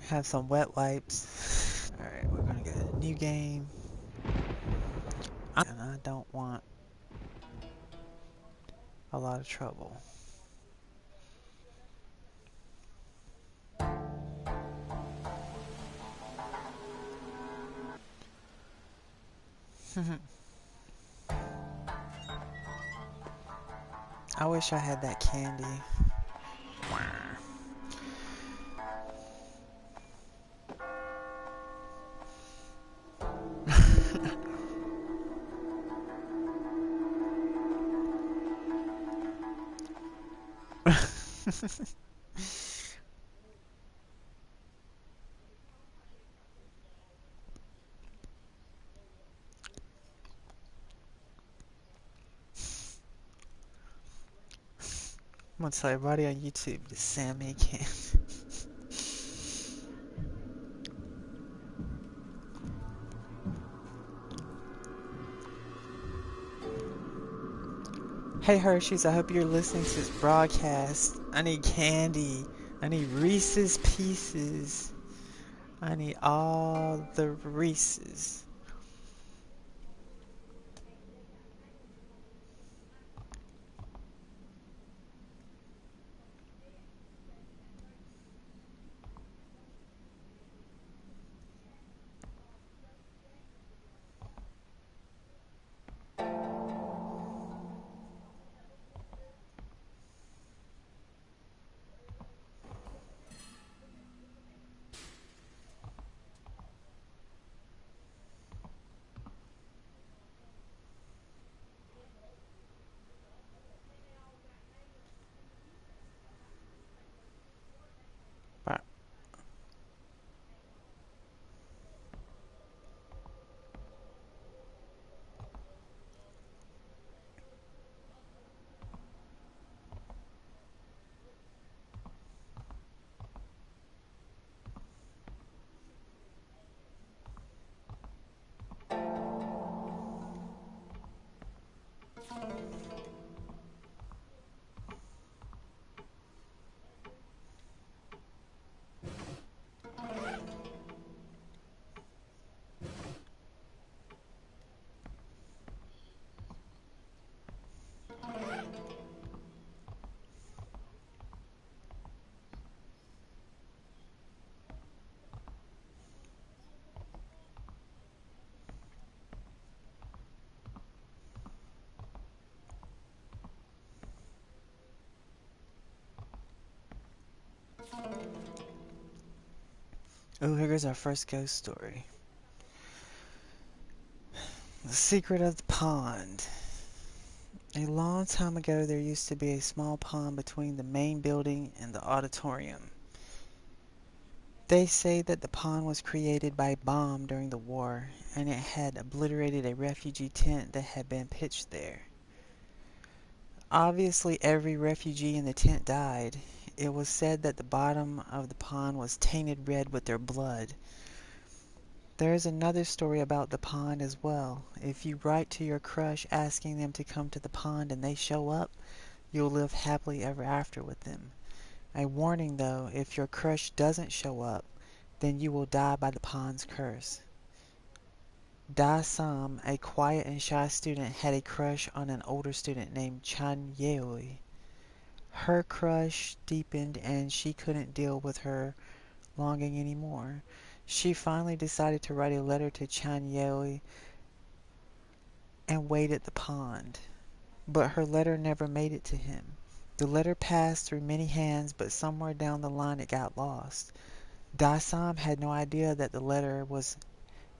Have some wet wipes. Alright, we're gonna get a new game. And I don't want a lot of trouble. I wish I had that candy. I'm gonna tell everybody on YouTube the Sammy candy. Hey Hershey's, I hope you're listening to this broadcast. I need candy. I need Reese's Pieces. I need all the Reese's. Oh, here's our first ghost story. The Secret of the Pond. A long time ago, there used to be a small pond between the main building and the auditorium. They say that the pond was created by a bomb during the war, and it had obliterated a refugee tent that had been pitched there. Obviously, every refugee in the tent died. It was said that the bottom of the pond was tainted red with their blood. There is another story about the pond as well. If you write to your crush asking them to come to the pond and they show up, you'll live happily ever after with them. A warning though, if your crush doesn't show up, then you will die by the pond's curse. Da Sam, a quiet and shy student, had a crush on an older student named Chan Yeoi. Her crush deepened and she couldn't deal with her longing anymore. She finally decided to write a letter to Chan Yeoi and wait at the pond. But her letter never made it to him. The letter passed through many hands, but somewhere down the line it got lost. Dasam had no idea that the letter was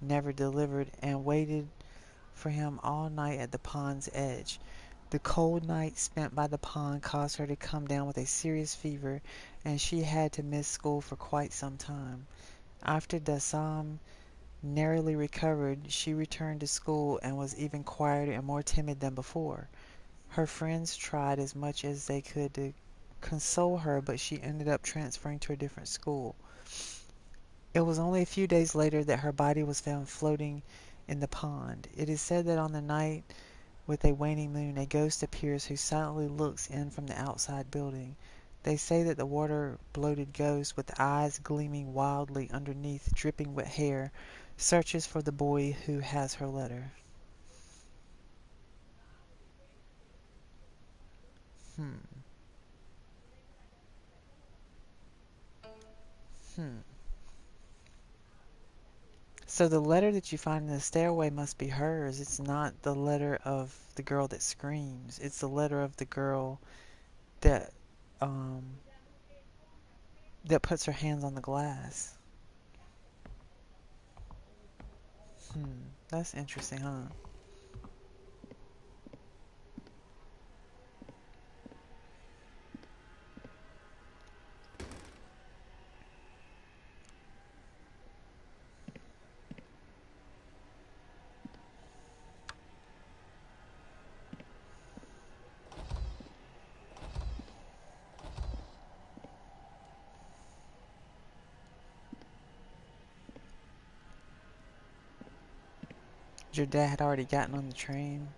never delivered and waited for him all night at the pond's edge. The cold night spent by the pond caused her to come down with a serious fever, and she had to miss school for quite some time. After Dasam narrowly recovered, she returned to school and was even quieter and more timid than before. Her friends tried as much as they could to console her, but she ended up transferring to a different school. It was only a few days later that her body was found floating in the pond. It is said that on the night with a waning moon, a ghost appears who silently looks in from the outside building. They say that the water-bloated ghost, with eyes gleaming wildly underneath dripping wet hair, searches for the boy who has her letter. Hmm. Hmm. So the letter that you find in the stairway must be hers. It's not the letter of the girl that screams. It's the letter of the girl that um that puts her hands on the glass. Hmm. That's interesting, huh? Your dad had already gotten on the train?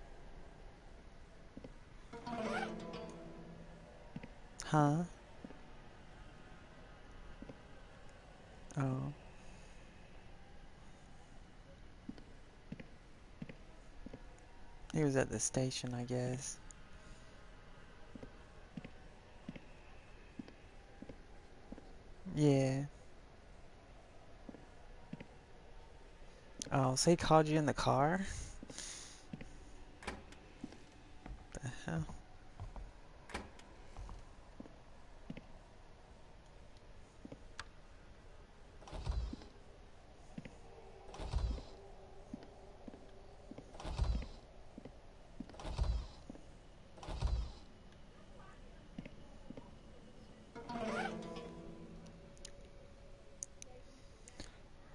Huh? Oh. He was at the station, I guess. Yeah. Oh, so he called you in the car? The hell?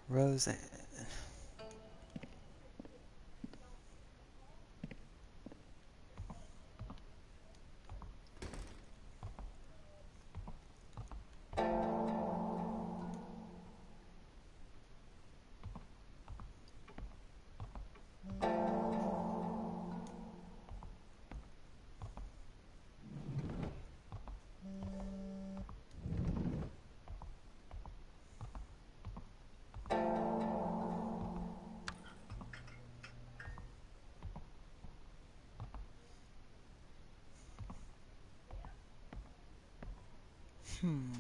Rose. Hmm.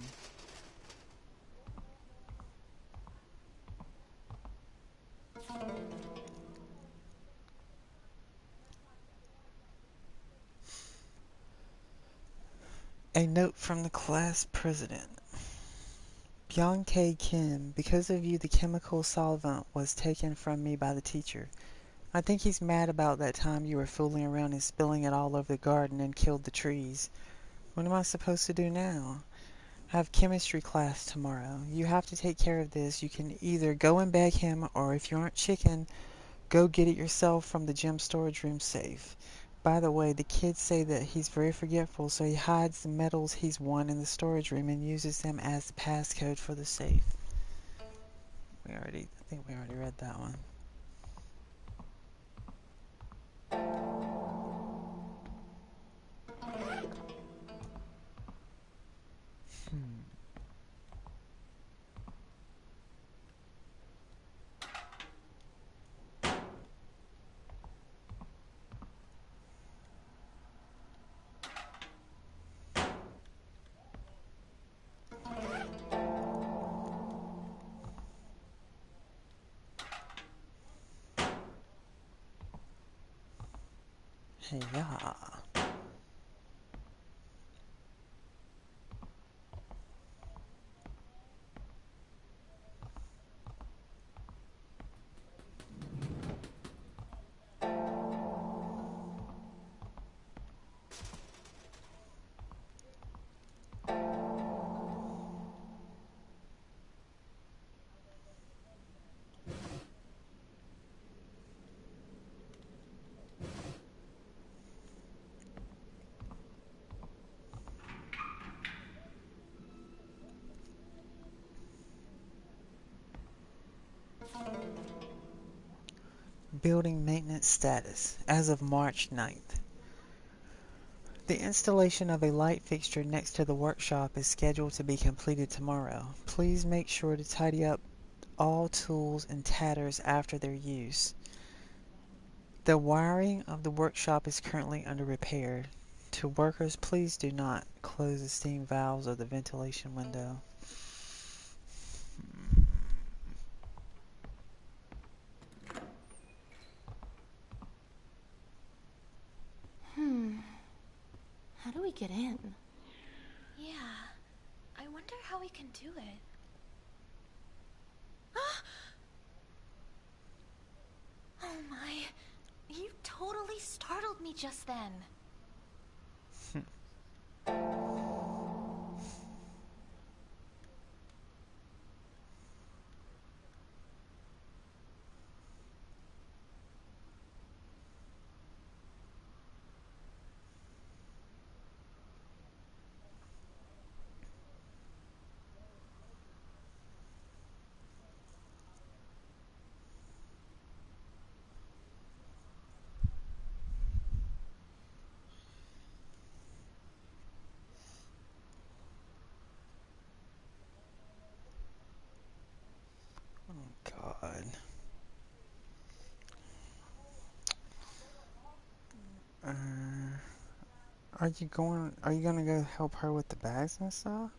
A note from the class president. Byung K. Kim, because of you the chemical solvent was taken from me by the teacher. I think he's mad about that time you were fooling around and spilling it all over the garden and killed the trees. What am I supposed to do now? I have chemistry class tomorrow. You have to take care of this. You can either go and beg him, or if you aren't chicken, go get it yourself from the gym storage room safe. By the way, the kids say that he's very forgetful, so he hides the medals he's won in the storage room and uses them as the passcode for the safe. I think we already read that one. Hmm. Hey, yeah. Building maintenance status as of March 9th. The installation of a light fixture next to the workshop is scheduled to be completed tomorrow. Please make sure to tidy up all tools and tatters after their use. The wiring of the workshop is currently under repair. To workers, please do not close the steam valves of the ventilation window. How do we get in? Yeah, I wonder how we can do it. Oh my, you totally startled me just then. God. Uh, are you gonna go help her with the bags and stuff?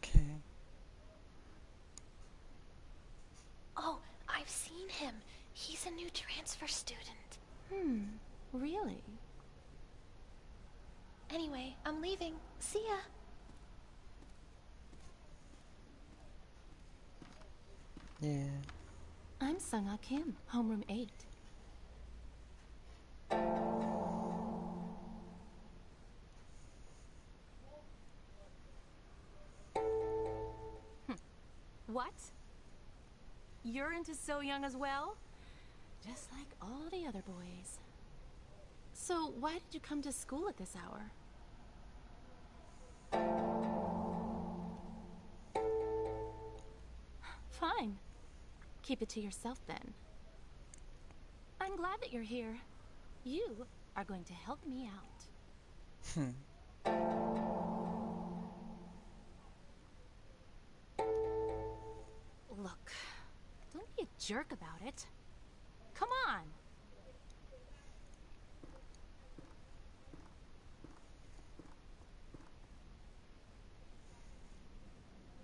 Okay. Oh, I've seen him. He's a new transfer student. Really? Anyway, I'm leaving. See ya. Yeah. I'm Sung-Ah Kim, homeroom 8. What? You're into So Young as well? Just like all the other boys. So why did you come to school at this hour? Fine. Keep it to yourself then. I'm glad that you're here. You are going to help me out. Hmm. Look, don't be a jerk about it. Come on!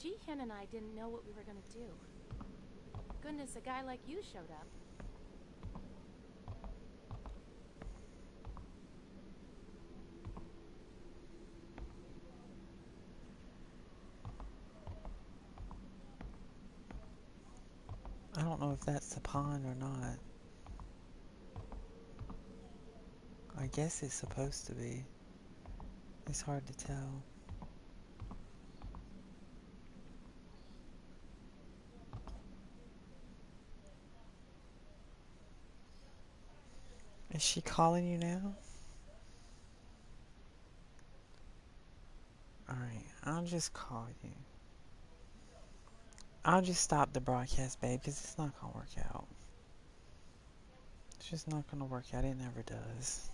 Ji-hyun and I didn't know what we were gonna do. Goodness, a guy like you showed up. I don't know if that's the pond or not. I guess it's supposed to be. It's hard to tell. Is she calling you now? Alright, I'll just call you. I'll just stop the broadcast, babe, because it's not gonna work out. It's just not gonna work out. It never does.